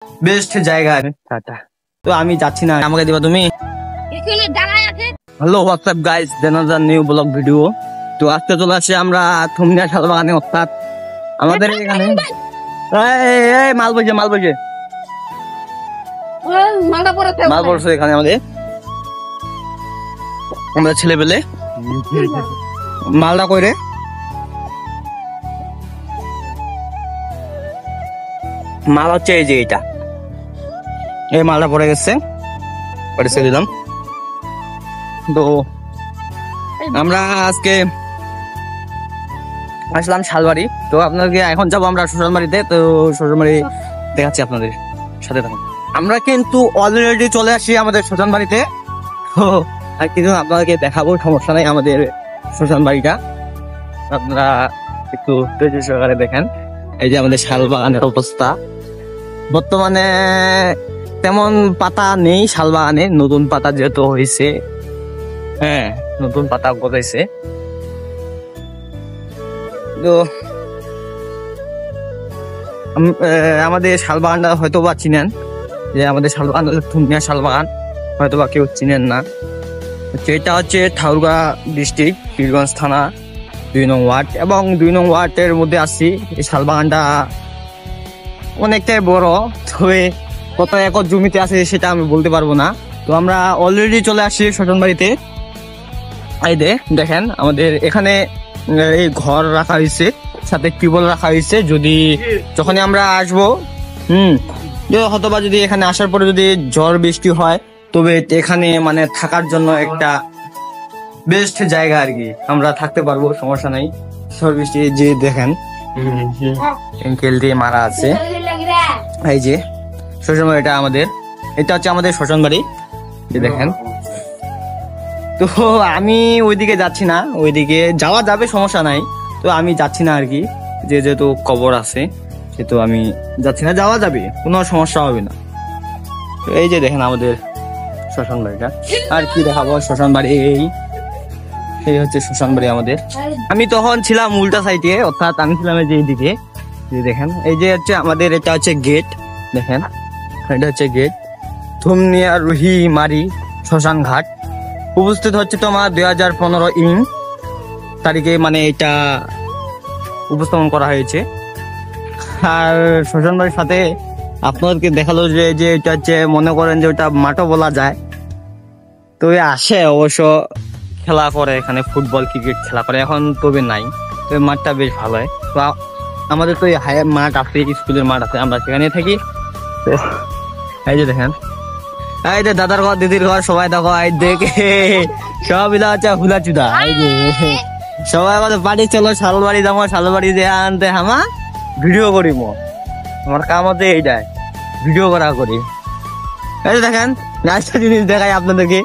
Best জায়গা tata. তো আমি যাচ্ছি না, আমাকে দিবা তুমি। Hello WhatsApp guys, another new blog video. তো আজকে চলে আসছে আমরা থুমনিয়া শালবাগানে, অর্থাৎ আমাদের এখানে মাল বইছে মাল পড়ছে এখানে আমাদের, আমরা ছেলে পেলে মালটা কইরে মাল হচ্ছে এই যে এইটা, এই মালটা পড়ে গেছে, পড়ে দিলাম। তো আমরা আজকে আসলাম শালবাড়ি। তো আপনাদেরকে এখন যাবো আমরা শ্বশুরবাড়িতে। তো শ্বশুরবাড়ি দেখাচ্ছি আপনাদের সাথে থাকুন। আমরা কিন্তু অলরেডি চলে আসি আমাদের শ্বশুরবাড়িতে। তো আর কিছু আপনাদেরকে দেখাবো, সমস্যা নাই। আমাদের শ্বশুরবাড়িটা আপনারা একটু ধৈর্য সহকারে দেখেন। এই যে আমাদের শালবাগানের অবস্থা, বর্তমানে তেমন পাতা নেই শালবাগানে, নতুন পাতা যেহেতু হয়েছে, হ্যাঁ নতুন পাতা গজাইছে। তো আমাদের শালবাগানটা হয়তো বা চিনেন, যে আমাদের শালবাগান থুমনিয়া শালবাগান, হয়তো বা কেউ চিনেন না। এটা হচ্ছে ঠাকুরগাঁ ডিস্ট্রিক্ট, পীরগঞ্জ থানা, 2 নং ওয়ার্ড। এবং 2 নং ওয়ার্ডের মধ্যে আসছি। এই শালবাগানটা অনেকটাই বড়, তবে কত একর জমিতে আছে সেটা আমি বলতে পারবো না। তো আমরা অলরেডি চলে আসছি শ্বশুরবাড়িতে। এই দেখেন আমাদের এখানে এই ঘর রাখা হয়েছে, সাথে টিউবওয়েল রাখা হয়েছে। যদি যখনই আমরা আসবো, হয়তোবা যদি এখানে আসার পরে যদি ঝড় বৃষ্টি হয়, তবে এখানে মানে থাকার জন্য একটা বেস্ট জায়গা আর কি, আমরা থাকতে পারবো, সমস্যা নাই। ঝড় বৃষ্টি যে দেখেন এঙ্কেল দিয়ে মারা আছে। এই যে শ্বশুরবাড়ি, এটা আমাদের, এটা হচ্ছে আমাদের শ্বশুরবাড়ি, যে দেখেন। তো আমি ওইদিকে যাচ্ছি না, ওইদিকে যাওয়া যাবে সমস্যা নাই, তো আমি যাচ্ছি না আর কি, যেহেতু কবর আছে সেহেতু আমি যাচ্ছি না, যাওয়া যাবে, কোনো সমস্যা হবে না। তো এই যে দেখেন আমাদের শ্মশান বাড়িটা, আর কি দেখাবো শ্মশান বাড়ি, এই হচ্ছে শ্মশান বাড়ি আমাদের। আমি তখন ছিলাম উল্টা সাইডে, অর্থাৎ আমি ছিলাম এই যে এইদিকে, দেখেন এই যে হচ্ছে আমাদের, এটা হচ্ছে গেট, দেখেন এটা হচ্ছে গেট, থুমনিয়া রুহি মারি শ্মশান ঘাট। উপস্থিত হচ্ছে তোমার 2015 তারিখে মানে এটা উপস্থাপন করা হয়েছে। আর শ্মশান বাড়ির সাথে আপনাদেরকে দেখালো যে এটা হচ্ছে, মনে করেন যে ওটা মাঠও বলা যায়। তো আসে অবশ্য খেলা করে এখানে, ফুটবল ক্রিকেট খেলা করে, এখন তবে নাই। তো মাঠটা বেশ ভালো হয়। তো আমাদের তো মাঠ আছে, স্কুলের মাঠ আছে, আমরা সেখানে থাকি। তো এই যে দেখেন, এই যে দাদার ঘর, দিদির ঘর, সবাই দেখো, এই দেখে সব ইলা হচ্ছে হুলা চুদা। এই যে সবাই আমাদের বাড়ি চলো শালবাড়ি যাবো, শালবাড়ি যে আনতে হামা ভিডিও করি, আমার কাম হচ্ছে এইটাই, ভিডিও করা করি। এই যে দেখেন নাচটা জিনিস দেখাই আপনাদেরকে,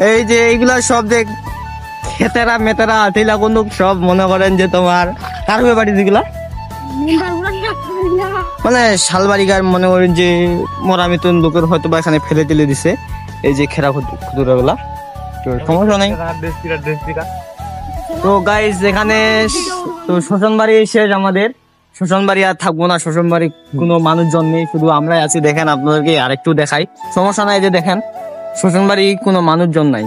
এই যে এইগুলা সব দেখ খেতেরা মেতেরা আটিলা কোন সব, মনে করেন যে তোমার কারবে বাড়ি যেগুলা মানে শালবাড়িকার, মনে করেন যে মরা মৃত্যুন লোকের হয়তো বা এখানে ফেলে টেলে দিছে, এই যে খেরা খুদুরা গুলা, তো সমস্যা নেই। তো গাইস এখানে তো শ্মশান বাড়ি শেষ আমাদের, শ্মশান বাড়ি আর থাকবো না, শ্মশান বাড়ি কোনো মানুষজন নেই, শুধু আমরাই আছি। দেখেন আপনাদেরকে আরেকটু দেখাই, সমস্যা নাই, যে দেখেন শ্মশান বাড়ি কোনো মানুষজন নাই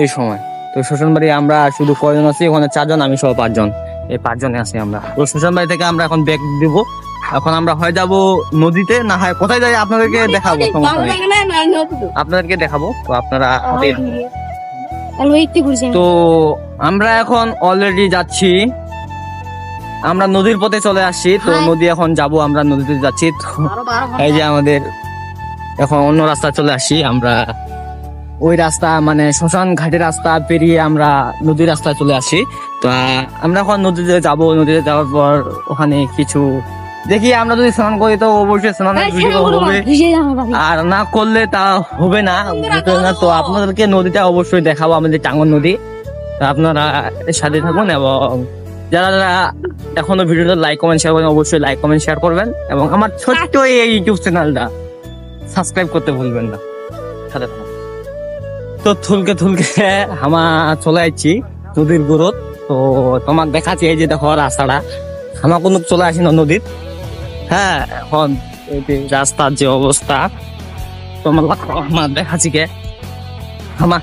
এই সময়। তো শ্মশান বাড়ি আমরা শুধু কয়জন আছি, ওখানে 4 জন, আমি সহ 5 জন, এই 5 জনে আছি আমরা। তো শ্মশান বাড়ি থেকে আমরা এখন ব্যাগ দিব, এখন আমরা হয় যাবো নদীতে, না হয় কোথায় যাই আপনাদেরকে দেখাবো, আপনাদেরকে দেখাবো। তো আপনারা তো আমরা এখন অলরেডি যাচ্ছি, আমরা নদীর পথে চলে আসছি। তো নদী এখন যাব, আমরা নদীতে যাচ্ছি। এই যে আমাদের এখন অন্য রাস্তা চলে আসছি আমরা, ওই রাস্তা মানে শ্মশান ঘাটের রাস্তা পেরিয়ে আমরা নদীর রাস্তায় চলে আসি। তো আমরা এখন নদীতে যাব, নদীতে যাওয়ার পর ওখানে কিছু দেখি, আমরা যদি স্নান করি তো অবশ্যই স্নানের ভিডিও হবে, আর না করলে তা হবে না। তো আপনাদেরকে নদীটা অবশ্যই দেখাবো, আমাদের টাঙ্গন নদী। আপনারা সাথে থাকুন, এবং যারা যারা এখনো ভিডিওটা লাইক কমেন্ট শেয়ার করেন, অবশ্যই লাইক কমেন্ট শেয়ার করবেন, এবং আমার ছোট্ট এই ইউটিউব চ্যানেলটা সাবস্ক্রাইব করতে ভুলবেন না, সাথে থাকুন। তো থুলকে আমা চলে আসছি নদীর গুরুত। তো তোমাক দেখাচ্ছি, এই যে দেখো রাস্তাটা, আমার কোনো চলে আসি না নদীর। হ্যাঁ এখন এই যে রাস্তার যে অবস্থা তোমার দেখাচ্ছি কে আমার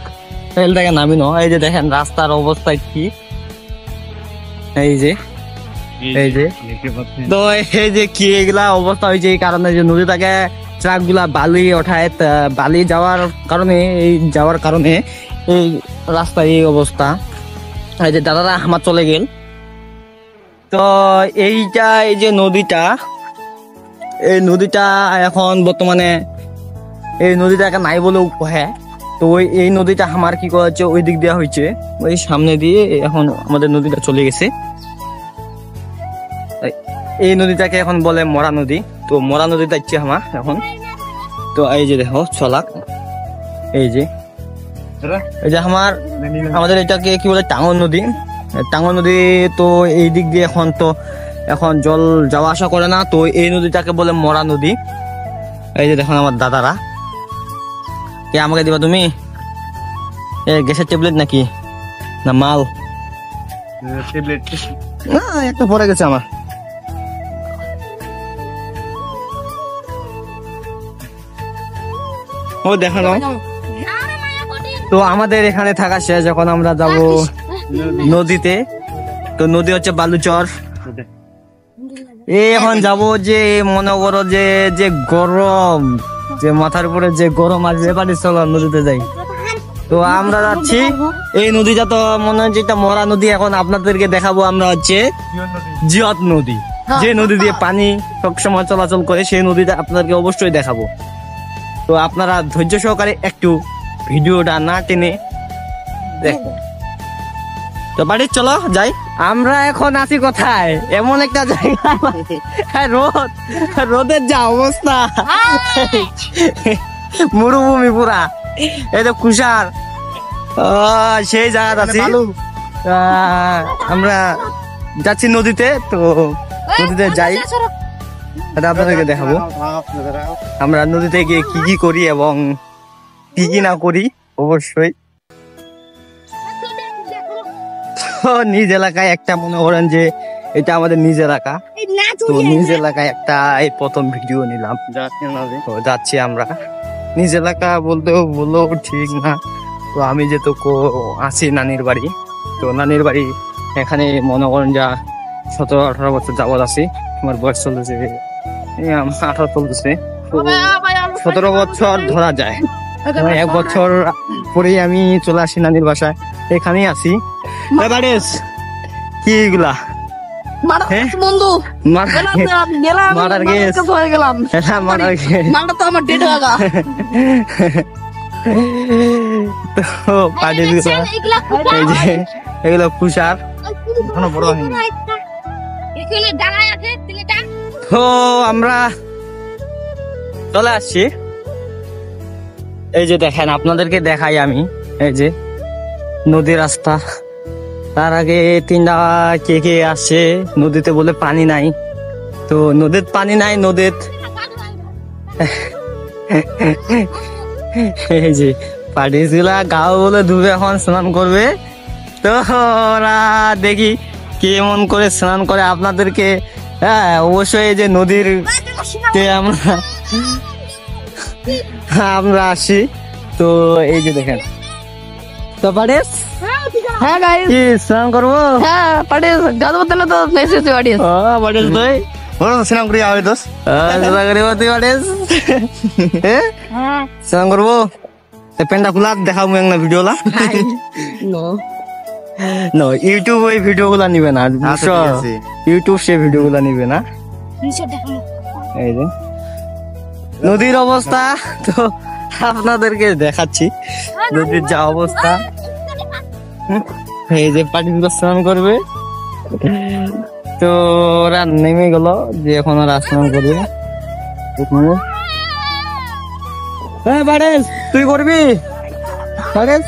তেল থেকে নামি ন, এই যে দেখেন রাস্তার অবস্থা কি, এই যে তো এই যে কি এগুলা অবস্থা হয়েছে এই কারণে যে নদী থেকে ট্রাক গুলা বালি ওঠায়, বালি যাওয়ার কারণে এই রাস্তায় এই অবস্থা। এই যে দাদারা আমার চলে গেল। তো এই যে নদীটা এখন বর্তমানে এই নদীটাকে নাই বলে কহে। তো এই নদীটা আমার কি করেছে ওই দিক দেওয়া হয়েছে, ওই সামনে দিয়ে এখন আমাদের নদীটা চলে গেছে। এই নদীটাকে এখন বলে মরা নদী। তো মরা নদীটা ইচ্ছে আমার এখন। তো এই যে দেখো চলাক, এই যে আমাদের এটাকে কি বলে টাঙ্গন নদী। তো এই দিক দিয়ে এখন জল যাওয়া আসা করে না। তো এই নদীটাকে বলে মরা নদী। এই যে দেখুন আমার দাদারা, কে আমাকে দিবা তুমি গ্যাসের ট্যাবলেট নাকি না মাল? না একটা পড়ে গেছে আমার। ও দেখানো। তো আমাদের এখানে থাকা শেষ, এখন আমরা যাব নদীতে। তো নদী হচ্ছে বালুচর। এখন যাব যে মনে করো যে গরম, যে মাথার উপরে যে গরম আর ব্যাপারে চলো নদীতে যাই। তো আমরা যাচ্ছি এই নদীটা, তো মনে হচ্ছে এটা মরা নদী। এখন আপনাদেরকে দেখাবো আমরা হচ্ছে জিয়ত নদী, যে নদী দিয়ে পানি সবসময় চলাচল করে, সেই নদীটা আপনাদেরকে অবশ্যই দেখাবো। তো আপনারা ধৈর্য সহকারে একটু ভিডিওটা না টেনে দেখো। তো বাড়ি চলো যাই। আমরা এখন আছি কোথায়, এমন একটা জায়গা রোদের যা অবস্থা, মরুভূমি পুরা। এই তো কুষার সেই জায়গা আছি। আমরা যাচ্ছি নদীতে। তো নদীতে যাই, আপনাদেরকে দেখাবো আমরা নদীতে গিয়ে কি কি করি এবং কি কি না করি অবশ্যই। তো নিজ এলাকায় একটা মনে করেন যে এটা আমাদের নিজ এলাকা। তো নিজ এলাকায় একটা এই প্রথম ভিডিও নিলাম। যাচ্ছি আমরা নিজ এলাকা বলতেও ঠিক না। তো আমি যেহেতু আছি নানির বাড়ি, তো নানির বাড়ি এখানে মনে করেন যা 17-18 বছর যাবৎ আছি। আমার বয়স চলতেছে 18 চলতেছে। 17 বছর ধরা যায়। 1 বছর পরেই আমি চলে আসি নানির বাসায়, এখানেই আছি। কি এগুলা এগুলো কুষার বড় হয়নি। তো আমরা চলে আসছি। এই যে দেখেন, আপনাদেরকে দেখাই আমি, এই যে নদীর রাস্তা। তার আগে তিনটা কে আসছে নদীতে বলে পানি নাই। তো নদীর পানি নাই, নদীর এই যে পার্টিসগুলা গাও বলে ডুবে এখন স্নান করবে। তো ওরা দেখি কেমন করে স্নান করে আপনাদেরকে অবশ্যই এই যে নদীর আমরা আসি। তো এই যে দেখেন, তো পার্টিস হ্যাঁ গাইস কি স্নান করবো? হ্যাঁ পার্টিস গাদো বদলে তো মেসেজ পার্টিস। পার্টিস তুই বড় স্নান করি আবে দোস স্নান করি তুই পার্টিস হ্যাঁ স্নান করবো। পেন্ডা খুলা দেখাবো একটা ভিডিও লা নো ইউটিউব ওই ভিডিও গুলা নিবে না, ইউটিউব সে ভিডিও গুলা নিবে না। এই যে নদীর অবস্থা তো আপনাদেরকে দেখাচ্ছি, নদীর যা অবস্থা। এই যে পার্টিগুলো স্নান করবে। তো ওরা নেমে গেল যে এখন ওরা স্নান করবে। হ্যাঁ পারেস তুই করবি পারেস।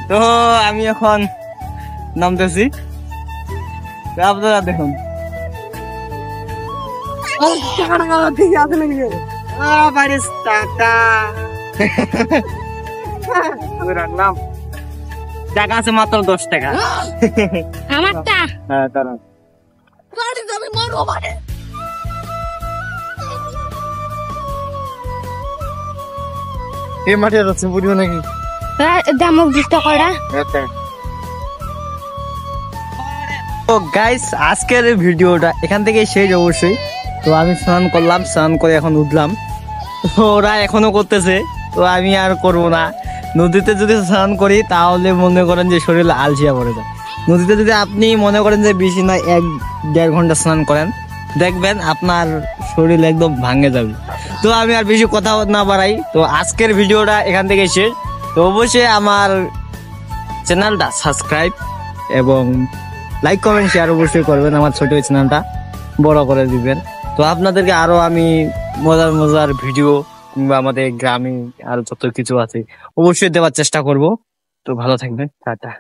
তো আমি এখন নামতেছি, আপনারা দেখুন। রাখলাম টাকা আছে মাত্র 10 টাকা। আমারটা হ্যাঁ দাঁড়ান। এই মাঠে যাচ্ছে বুড়িও নাকি? দামক 20 টাকা। তো গাইস আজকের ভিডিওটা এখান থেকে শেষ অবশ্যই। তো আমি স্নান করলাম, স্নান করে এখন উঠলাম। তো ওরা এখনো করতেছে, তো আমি আর করব না। নদীতে যদি স্নান করি তাহলে মনে করেন যে শরীর আলসিয়া পড়ে যায়। নদীতে যদি আপনি মনে করেন যে বেশি না 1-1.5 ঘন্টা স্নান করেন, দেখবেন আপনার শরীর একদম ভাঙে যাবে। তো আমি আর বেশি কথা না বাড়াই, তো আজকের ভিডিওটা এখান থেকে শেষ। তো অবশ্যই আমার চ্যানেলটা সাবস্ক্রাইব এবং লাইক কমেন্ট শেয়ার অবশ্যই করবেন, আমার ছোট চ্যানেলটা বড় করে দিবেন। তো আপনাদেরকে আরো আমি মজার মজার ভিডিও কিংবা আমাদের গ্রামে আরো যত কিছু আছে অবশ্যই দেওয়ার চেষ্টা করব। তো ভালো থাকবেন, টাটা।